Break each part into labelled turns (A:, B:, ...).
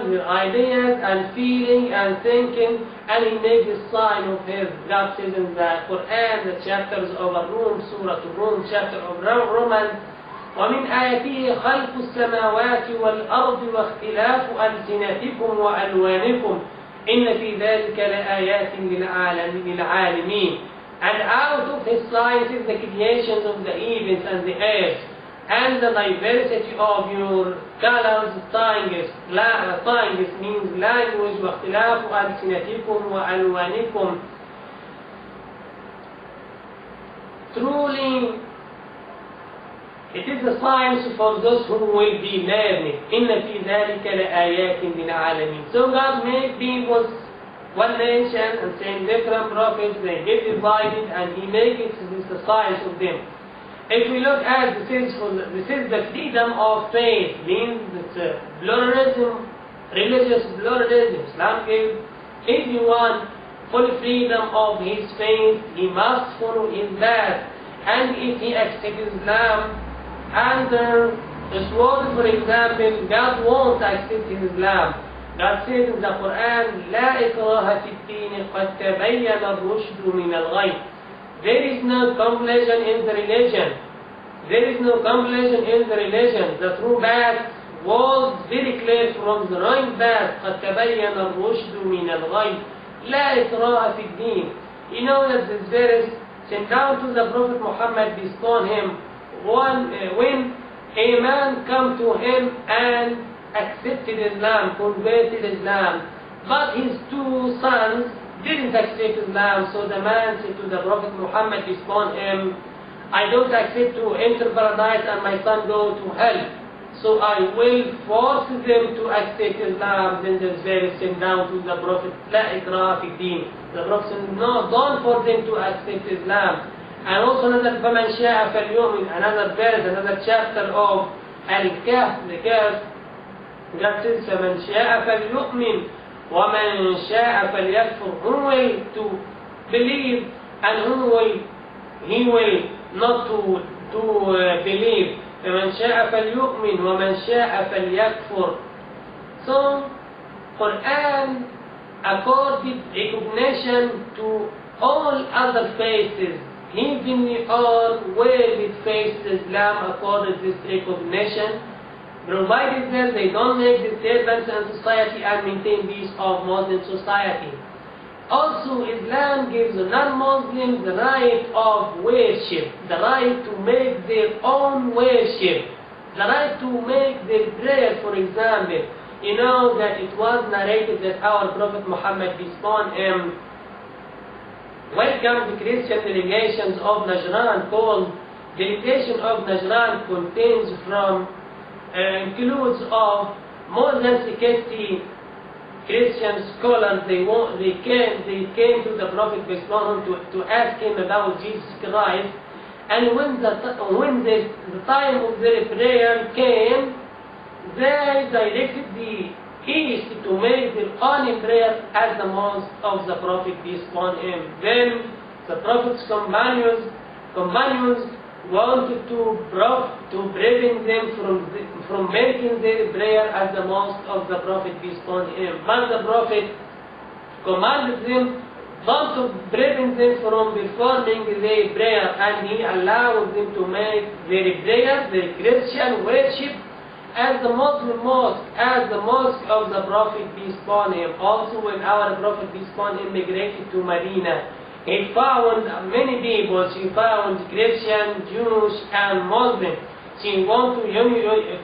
A: their ideas and feeling and thinking, and he made the sign of his. God says in the Quran, the chapters of Rum, Surah Rum, chapter of Romans, ومن آياته خلق السماوات والأرض واختلاف ألسنتكم وألوانكم إن في ذلك لآيات للعالمين. And out of his signs is the creations of the heavens and the earth, and the diversity of your colors, tongues means language, واختلاف ألسنتكم وألوانكم. Truly, it is a science for those who will be learning. إن في ذلك لآيات للعالمين. So God made people one nation and send different prophets. They get divided, and He made it the science of them. If we look at this is the freedom of faith, means that pluralism, religious pluralism. Islam gives everyone full freedom of his faith. He must follow his path, and if he accepts Islam under this word, for example, God won't accept Islam. God says in the Quran, لا إكراه في الدين قد تبين الرشد من الغي. There is no compulsion in the religion. There is no compulsion in the religion. The true path was very clear from the wrong path. قد تبين الرشد من الغي. لا إكراه في الدين. You know that this verse sent down to the Prophet Muhammad, peace upon him, when a man come to him and accepted Islam, converted Islam, but his two sons didn't accept Islam. So the man said to the Prophet Muhammad, peace upon him, I don't accept to enter paradise and my son go to hell, so I will force them to accept Islam. Then this verse sent down to the Prophet, لا إكراه في الدين. The Prophet said, no, don't force them to accept Islam. And also another فَمَنْ شَاءَ فَلْيُؤْمِنْ, another verse, another chapter of Al-Kahf, the Kahf. God says, فَمَنْ شَاءَ فَلْيُؤْمِنْ وَمَنْ شَاءَ فَلْيَكْفُرْ. Who will to believe and he will not to believe. فَمَنْ شَاءَ فَلْيُؤْمِنْ وَمَنْ شَاءَ فَلْيَكْفُرْ. So, Quran accorded recognition to all other faiths. Heavenly or worldly faiths, Islam accorded this recognition, provided that they don't make disturbance in society and maintain peace of Muslim society. Also, Islam gives non-Muslims the right of worship, the right to make their own worship, the right to make their prayer, for example. You know that it was narrated that our Prophet Muhammad, peace upon him, welcomed the Christian delegations of Najran, called delegation of Najran, contains includes of more than 60 Christian scholars. They came to the Prophet to ask him about Jesus Christ, and when the time of their prayer came, they directed the east to make their own prayer at the mosque of the Prophet, peace upon him. Then the Prophet's companions wanted to prevent them from making their prayer at the mosque of the Prophet, peace upon him. But the Prophet commanded them not to prevent them from performing their prayer, and he allowed them to make their prayer, their Christian worship, as the Muslim mosque, as the mosque of the Prophet, peace upon him. Also, when our Prophet, peace upon him, migrated to Medina, he found many people. He found Christian, Jewish, and Muslim. He wanted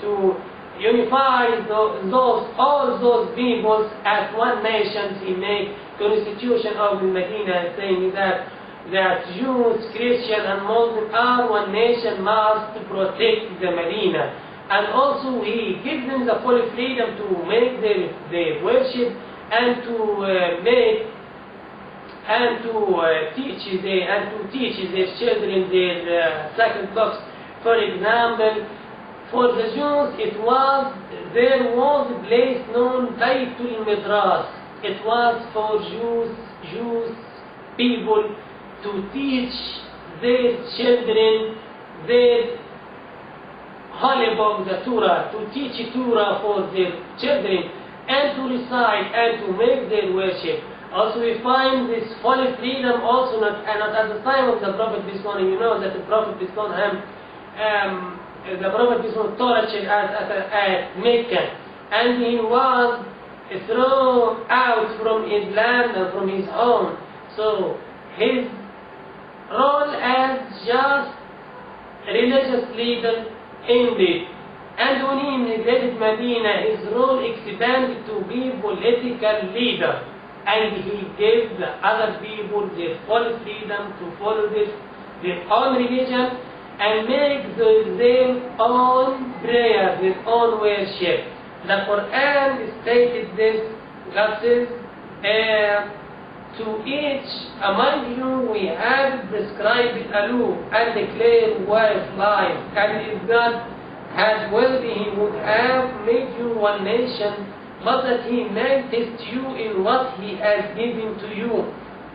A: to unify all those peoples as one nation. He made constitution of Medina, saying that Jews, Christian, and Muslim are one nation, must protect the Medina. And also he gives them the full freedom to make their worship and to teach their children their sacred books. For example, for the Jews, there was a place known Baytul Midras. It was for Jews people to teach their children their holy book, the Torah, to teach Torah for their children. and to recite and to make their worship. Also we find this full freedom also not at the time of the Prophet peace upon him. You know that the Prophet peace upon him, the Prophet peace upon him tortured at Mecca, and he was thrown out from his land and from his home. So his role as just religious leader ended. And when he immigrated Medina, his role expanded to be political leader. And he gave the other people their full freedom to follow their own religion and make their own prayer, their own worship. The Quran stated this. God says, to each among you we have prescribed a law and declared way of life. And if God had willed, he would have made you one nation, but that he may test you in what he has given to you.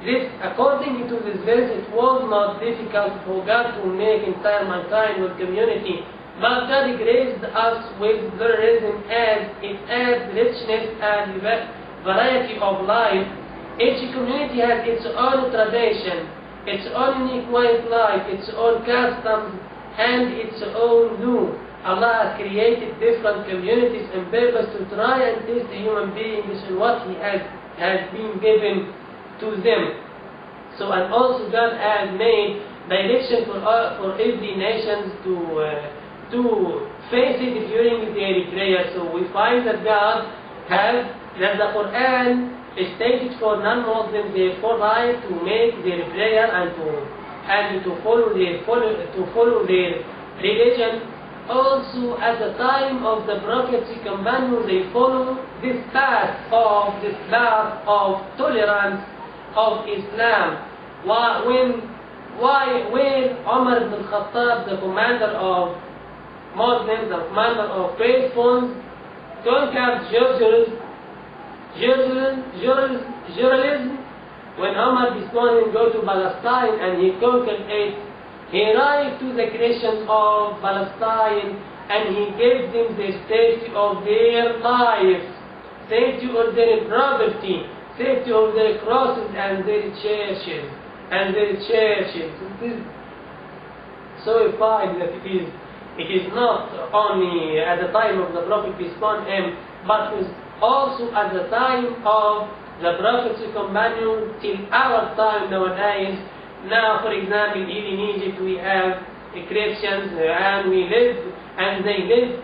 A: This, according to this verse, it was not difficult for God to make entire mankind with community, but God graced us with pluralism as it adds richness and variety of life. Each community has its own tradition, its own unique way of life, its own customs, and its own law. Allah has created different communities on purpose to try and test the human beings in what He has been given to them. So, and also God has made direction for every nation to face it during their prayer. So we find that God has, that the Quran stated for non-Muslims their full right to make their prayer and to follow their religion. Also, at the time of the Prophet's companions, they follow this path of tolerance of Islam. When Umar ibn Khattab, the commander of Muslims, the commander of faithfuls, conquered Jerusalem, when Umar decided to go to Palestine and he conquered it, he arrived to the Christians of Palestine and he gave them the safety of their lives, safety of their property, safety of their crosses and their churches. So we find that it is not only at the time of the Prophet peace upon him, but was also at the time of the Prophet's companion till our time nowadays. Now, for example, even in Egypt we have Christians and they live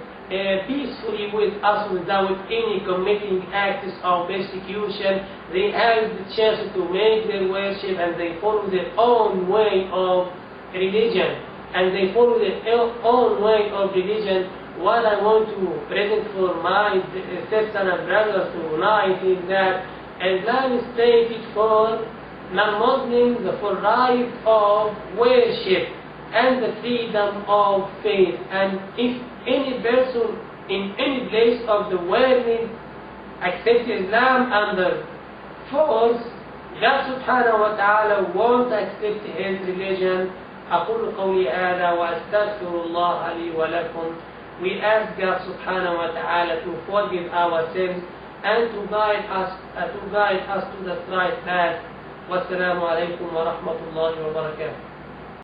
A: peacefully with us without any committing acts of persecution. They have the chance to make their worship and they follow their own way of religion. What I want to present for my sisters and brothers tonight is that Islam is stated for non-Muslims the full right of worship and the freedom of faith. And if any person in any place of the world accepts Islam under force, God subhanahu wa ta'ala won't accept his religion. أقول قولي هذا وأستغفر الله لي ولكم. We ask God subhanahu wa ta'ala to forgive our sins and to guide us to the right path. والسلام عليكم ورحمة الله وبركاته.